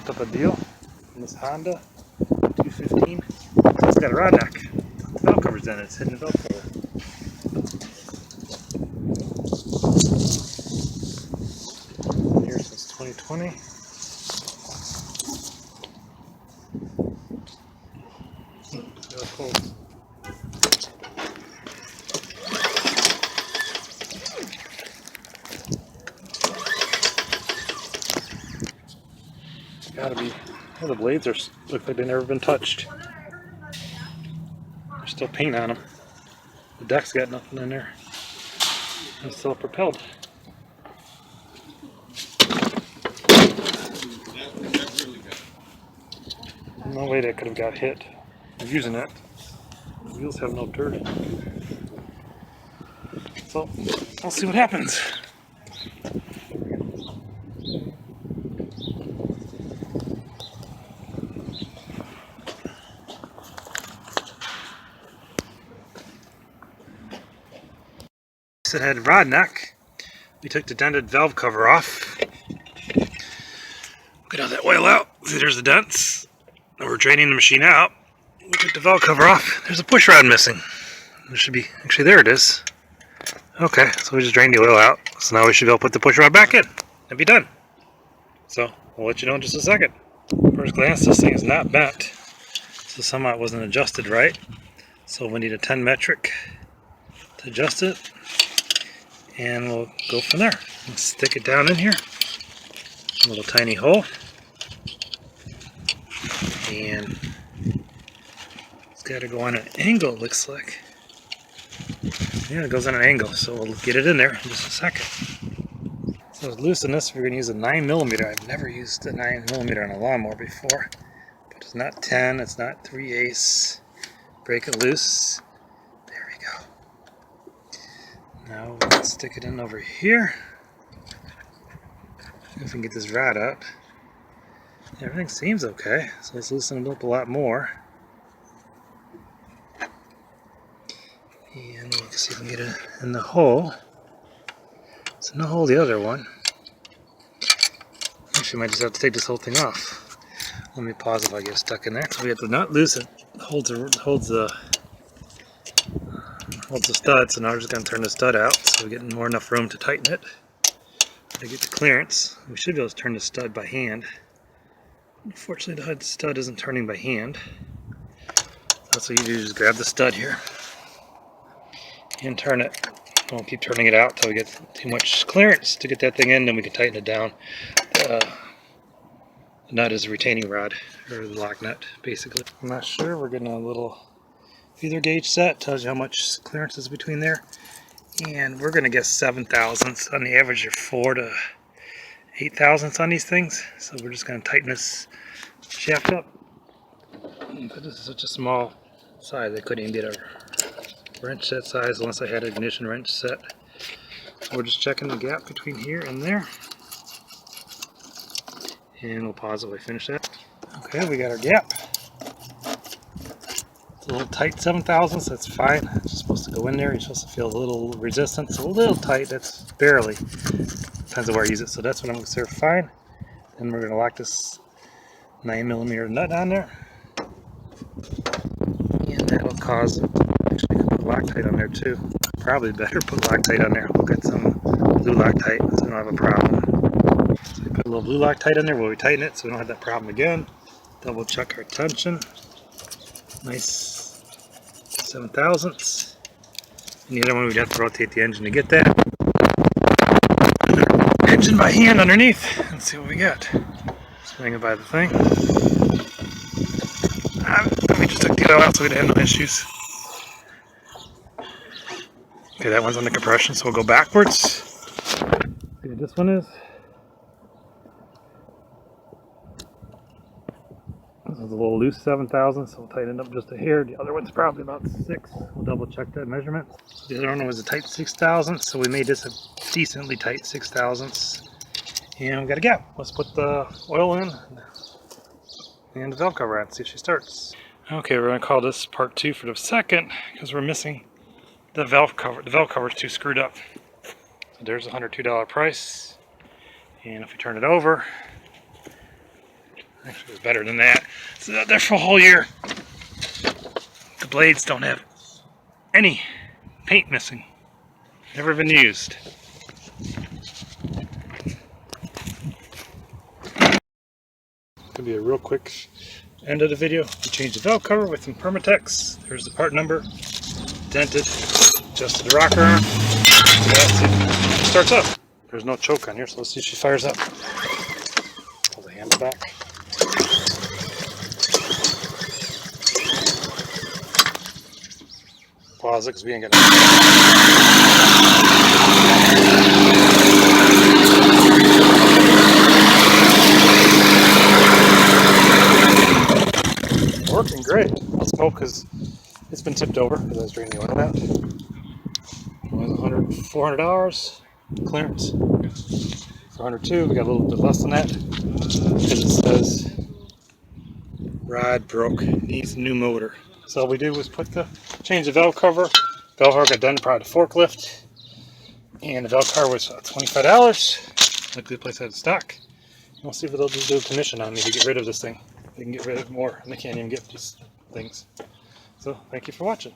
Picked up a deal on this Honda 215. It's got a rod neck. The valve cover's in it. It's hidden valve cover. Been here since 2020. Cool. Gotta be. Well, the blades are look like they've never been touched. There's still paint on them. The deck's got nothing in there. It's still propelled. No way that could have got hit. I'm using it. The wheels have no dirt. So I'll see what happens. It had rod neck. We took the dented valve cover off. Get all that oil out. See, there's the dents. Now we're draining the machine out. We took the valve cover off. There's a push rod missing. There should be, actually there it is. Okay, so we just drained the oil out. So now we should be able to put the push rod back in and be done. So I'll let you know in just a second. First glance, this thing is not bent. So somehow it wasn't adjusted right. So we need a 10 metric to adjust it. And we'll go from there. Let's stick it down in here. A little tiny hole. And it's got to go on an angle, it looks like. Yeah, it goes on an angle, so we'll get it in there in just a second. So to loosen this, we're going to use a 9mm. I've never used a 9mm on a lawnmower before. But it's not 10, it's not 3/8. Break it loose. There we go. Now we'll stick it in over here. See if we can get this rod out. Everything seems okay, so let's loosen it up a lot more. And we'll see if we can get it in the hole. It's in the hole, the other one. Actually, might just have to take this whole thing off. Let me pause if I get stuck in there. So we have the nut loose. It holds the stud. So now we're just going to turn the stud out, so we get more enough room to tighten it. To get the clearance, we should be able to turn the stud by hand. Unfortunately, the stud isn't turning by hand. That's what you do, just grab the stud here and turn it. We'll keep turning it out until we get too much clearance to get that thing in, then we can tighten it down. The nut is a retaining rod, or the lock nut, basically. I'm not sure. We're getting a little feeler gauge set. Tells you how much clearance is between there. And we're going to guess 7 thousandths. On the average, you're 4 to 8 thousandths on these things. So we're just going to tighten this shaft up. But this is such a small size, I couldn't even get a wrench set size unless I had an ignition wrench set. So we're just checking the gap between here and there. And we'll pause while we finish that. Okay, we got our gap. It's a little tight, 7 thousandths, that's fine. It's just supposed to go in there. You're supposed to feel a little resistance, a little tight, that's barely. Depends on where I use it. So that's what I'm considered fine. Then we're going to lock this 9mm nut on there. And that will cause, actually put Loctite on there too. Probably better put Loctite on there. We'll get some blue Loctite so we don't have a problem. So we put a little blue Loctite on there while we tighten it so we don't have that problem again. Double check our tension. Nice 7 thousandths. And the other one we'd have to rotate the engine to get that. Engine by hand underneath. Let's see what we got. Swing it by the thing. We just took the oil out so we didn't have no issues. Okay, that one's on the compression, so we'll go backwards. See what this one is. This is a little loose 7 thousandths, so we'll tighten it up just a hair. The other one's probably about 6. We'll double check that measurement. The other one was a tight 6 thousandths, so we made this a decently tight 6 thousandths. And we got a gap. Let's put the oil in and the valve cover on, see if she starts. Okay, we're going to call this part 2 for the second because we're missing the valve cover. The valve cover is too screwed up. So there's a $102 price. And if we turn it over, Actually, it's better than that. It's out there for a whole year. The blades don't have any paint missing. Never been used. Gonna be a real quick end of the video. We changed the valve cover with some Permatex. There's the part number. Dented. Adjusted the rocker arm. Let's see if it starts up. There's no choke on here, so let's see if she fires up. Pull the handle back. Pause it because we ain't got working great. I'll smoke because it's been tipped over because I was draining the oil out. It was $400 clearance. For 102, we got a little bit less than that because it says rod broke, needs new motor. So all we did was change the valve cover. Valve cover got done probably the forklift, and the valve cover was $25. Luckily the place had stock. We'll see if they'll just do a commission on me to get rid of this thing. They can get rid of more, and they can't even get these things. So thank you for watching.